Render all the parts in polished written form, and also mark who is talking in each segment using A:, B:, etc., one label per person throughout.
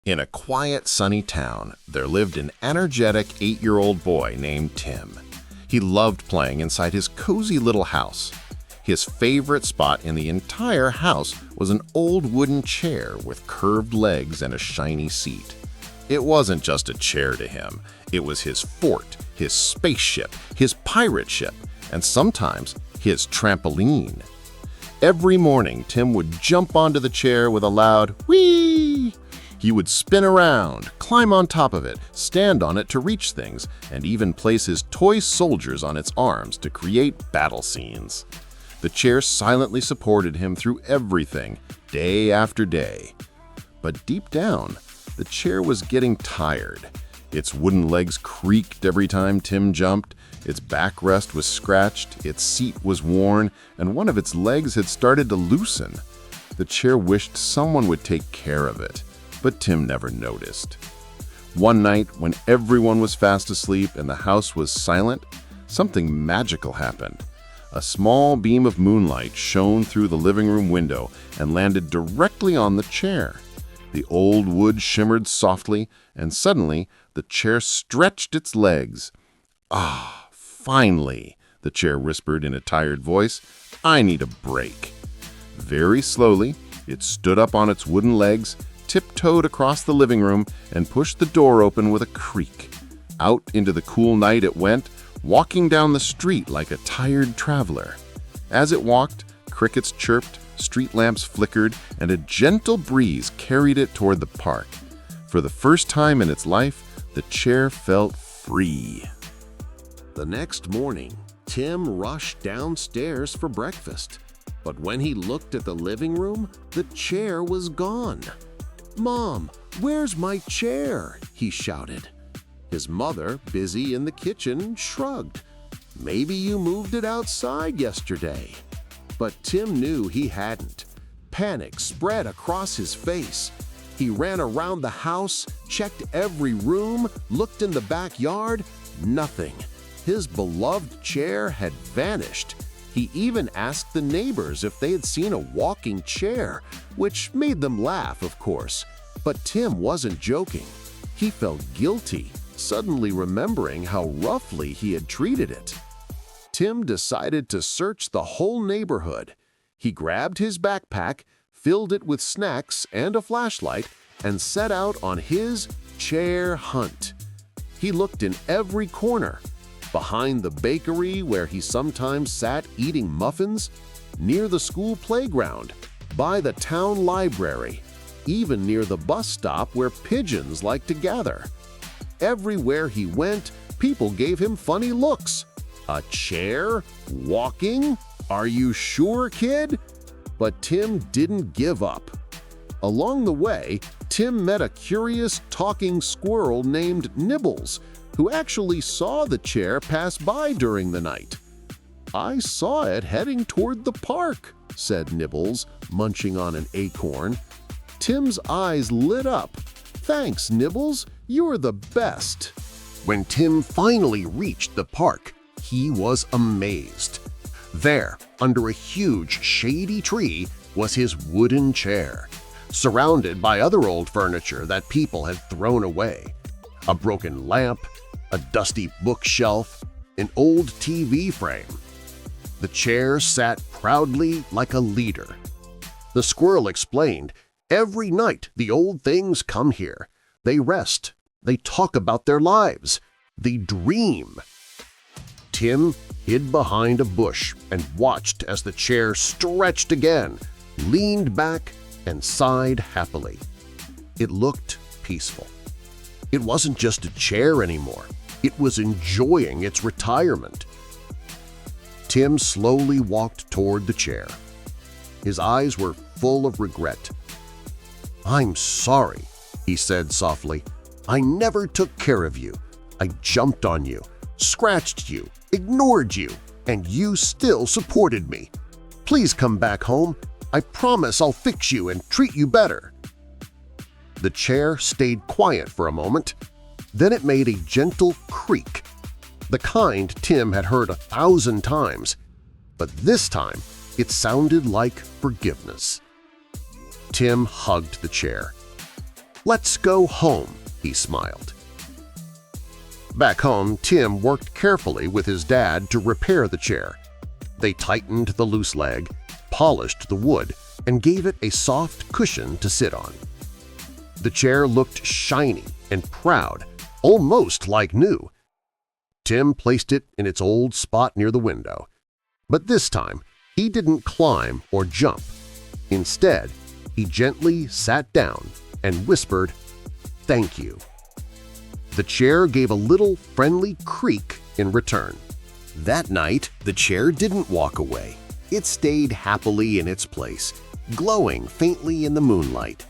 A: In a quiet, sunny town, there lived an energetic 8-year-old boy named Tim. He loved playing inside his cozy little house. His favorite spot in the entire house was an old wooden chair with curved legs and a shiny seat. It wasn't just a chair to him. It was his fort, his spaceship, his pirate ship, and sometimes his trampoline. Every morning, Tim would jump onto the chair with a loud "whee!" He would spin around, climb on top of it, stand on it to reach things, and even place his toy soldiers on its arms to create battle scenes. The chair silently supported him through everything, day after day. But deep down, the chair was getting tired. Its wooden legs creaked every time Tim jumped, its backrest was scratched, its seat was worn, and one of its legs had started to loosen. The chair wished someone would take care of it, but Tim never noticed. One night, when everyone was fast asleep and the house was silent, something magical happened. A small beam of moonlight shone through the living room window and landed directly on the chair. The old wood shimmered softly, and suddenly the chair stretched its legs. "Ah, finally," the chair whispered in a tired voice. "I need a break." Very slowly, it stood up on its wooden legs, tiptoed across the living room, and pushed the door open with a creak. Out into the cool night it went, walking down the street like a tired traveler. As it walked, crickets chirped, street lamps flickered, and a gentle breeze carried it toward the park. For the first time in its life, the chair felt free. The next morning, Tim rushed downstairs for breakfast. But when he looked at the living room, the chair was gone. "Mom, where's my chair?" he shouted. His mother, busy in the kitchen, shrugged. "Maybe you moved it outside yesterday." But Tim knew he hadn't. Panic spread across his face. He ran around the house, checked every room, looked in the backyard. Nothing. His beloved chair had vanished. He even asked the neighbors if they had seen a walking chair, which made them laugh, of course. But Tim wasn't joking. He felt guilty, suddenly remembering how roughly he had treated it. Tim decided to search the whole neighborhood. He grabbed his backpack, filled it with snacks and a flashlight, and set out on his chair hunt. He looked in every corner. Behind the bakery where he sometimes sat eating muffins, near the school playground, by the town library, even near the bus stop where pigeons like to gather. Everywhere he went, people gave him funny looks. "A chair? Walking? Are you sure, kid?" But Tim didn't give up. Along the way, Tim met a curious talking squirrel named Nibbles, who actually saw the chair pass by during the night. "I saw it heading toward the park," said Nibbles, munching on an acorn. Tim's eyes lit up. "Thanks, Nibbles, you're the best." When Tim finally reached the park, he was amazed. There, under a huge shady tree, was his wooden chair, surrounded by other old furniture that people had thrown away. A broken lamp, a dusty bookshelf, an old TV frame. The chair sat proudly like a leader. The squirrel explained, "Every night the old things come here. They rest, they talk about their lives, they dream." Tim hid behind a bush and watched as the chair stretched again, leaned back, and sighed happily. It looked peaceful. It wasn't just a chair anymore. It was enjoying its retirement. Tim slowly walked toward the chair. His eyes were full of regret. "I'm sorry," he said softly. "I never took care of you. I jumped on you, scratched you, ignored you, and you still supported me. Please come back home. I promise I'll fix you and treat you better." The chair stayed quiet for a moment. Then it made a gentle creak, the kind Tim had heard 1,000 times, but this time it sounded like forgiveness. Tim hugged the chair.
B: "Let's go home," he smiled. Back home, Tim worked carefully with his dad to repair the chair. They tightened the loose leg, polished the wood, and gave it a soft cushion to sit on. The chair looked shiny and proud, almost like new. Tim placed it in its old spot near the window. But this time, he didn't climb or jump. Instead, he gently sat down and whispered, "Thank you." The chair gave a little friendly creak in return. That night, the chair didn't walk away. It stayed happily in its place, glowing faintly in the moonlight.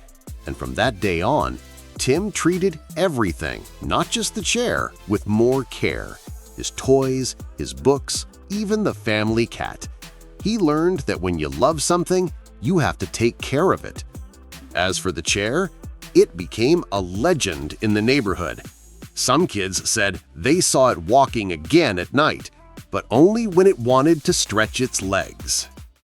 B: And from that day on, Tim treated everything, not just the chair, with more care. His toys, his books, even the family cat. He learned that when you love something, you have to take care of it. As for the chair, it became a legend in the neighborhood. Some kids said they saw it walking again at night, but only when it wanted to stretch its legs.